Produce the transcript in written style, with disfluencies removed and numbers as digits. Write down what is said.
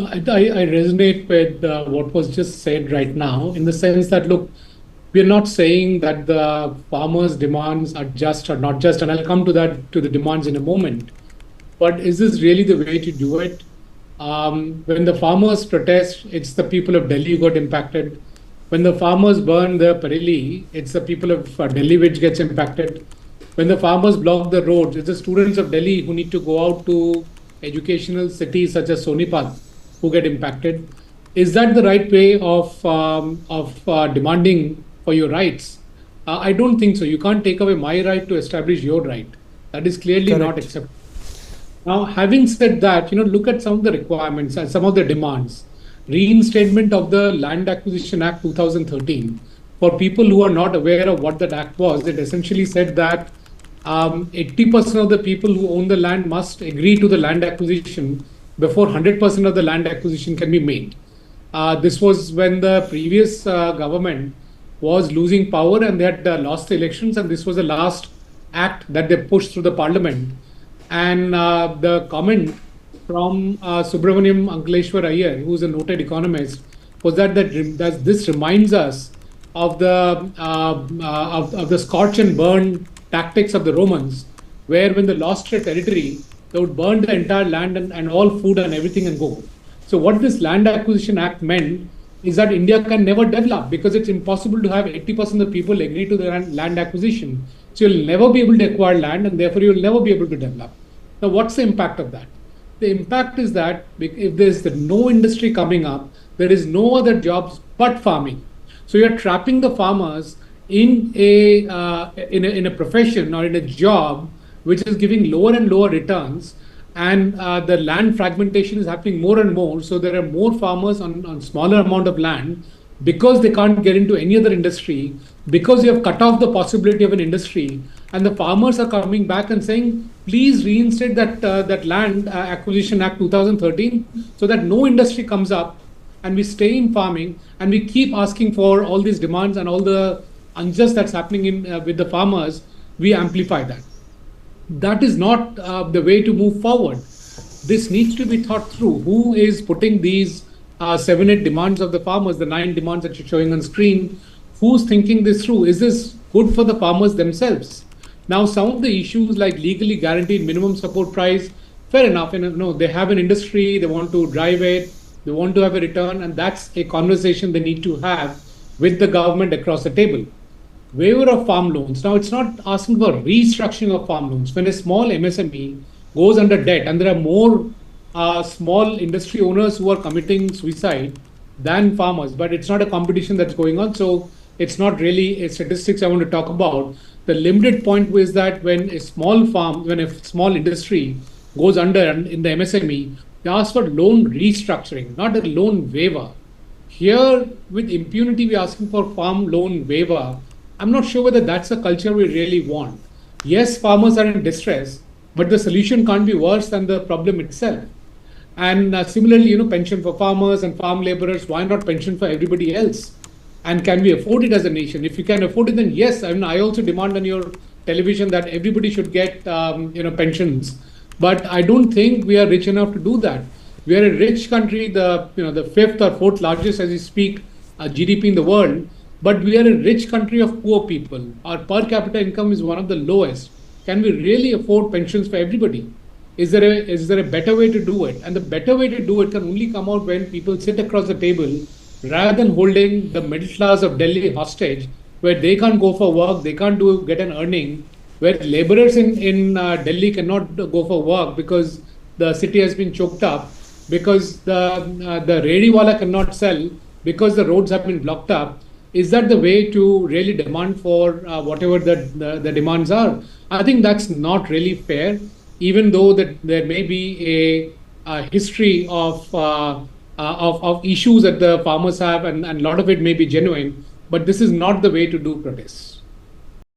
I resonate with what was just said right now, in the sense that, look, we're not saying that the farmers' demands are just or not just, and I'll come to that, to the demands in a moment. But is this really the way to do it? When the farmers protest, it's the people of Delhi who got impacted. When the farmers burn the Pareli, it's the people of Delhi which gets impacted. When the farmers block the roads, it's the students of Delhi who need to go out to educational cities such as Sonipat who get impacted. Is that the right way of demanding for your rights? I don't think so. You can't take away my right to establish your right. That is clearly not Correct. acceptable. Now, having said that, look at some of the requirements and some of the demands. Reinstatement of the Land Acquisition Act 2013. For people who are not aware of what that act was, it essentially said that 80% of the people who own the land must agree to the land acquisition before 100% of the land acquisition can be made. This was when the previous government was losing power and they had lost the elections, and this was the last act that they pushed through the parliament. And the comment from Subramaniam Ankleshwar Iyer, who is a noted economist, was that this reminds us of the scorch and burn tactics of the Romans, where when they lost their territory, they would burn the entire land and all food and everything and go. So what this Land Acquisition Act meant is that India can never develop because it's impossible to have 80% of the people agree to the land acquisition. So you'll never be able to acquire land and therefore you'll never be able to develop. Now, what's the impact of that? The impact is that if there's no industry coming up, there is no other jobs but farming. So you're trapping the farmers in a profession or in a job which is giving lower and lower returns, and the land fragmentation is happening more and more. So there are more farmers on smaller amount of land because they can't get into any other industry, because you have cut off the possibility of an industry, and the farmers are coming back and saying, please reinstate that Land Acquisition Act 2013 so that no industry comes up and we stay in farming and we keep asking for all these demands and all the unjust that's happening with the farmers, we amplify that. That is not the way to move forward. This needs to be thought through. Who is putting these 7, 8 demands of the farmers, the 9 demands that you're showing on screen? Who's thinking this through? Is this good for the farmers themselves? Now, some of the issues like legally guaranteed minimum support price, fair enough. They have an industry, they want to drive it, they want to have a return, and that's a conversation they need to have with the government across the table. Waiver of farm loans. Now, it's not asking for restructuring of farm loans. When a small MSME goes under debt, and there are more small industry owners who are committing suicide than farmers, but it's not a competition that's going on. So it's not really a statistics I want to talk about. The limited point was that when a small industry goes under in the MSME, they ask for loan restructuring, not a loan waiver. Here, with impunity, we're asking for farm loan waiver. I'm not sure whether that's a culture we really want. Yes, farmers are in distress, but the solution can't be worse than the problem itself. And similarly, pension for farmers and farm laborers, why not pension for everybody else? And can we afford it as a nation? If you can afford it, then yes. I mean, I also demand on your television that everybody should get, pensions. But I don't think we are rich enough to do that. We are a rich country, the fifth or fourth largest, as we speak, GDP in the world. But we are a rich country of poor people. Our per capita income is one of the lowest. Can we really afford pensions for everybody? Is there a better way to do it? And the better way to do it can only come out when people sit across the table rather than holding the middle class of Delhi hostage, where they can't go for work, they can't get an earning, where laborers in Delhi cannot go for work because the city has been choked up, because the rediwala cannot sell, because the roads have been blocked up. Is that the way to really demand for whatever the demands are? I think that's not really fair, even though that there may be a history of issues that the farmers have, and a lot of it may be genuine, but this is not the way to do protests.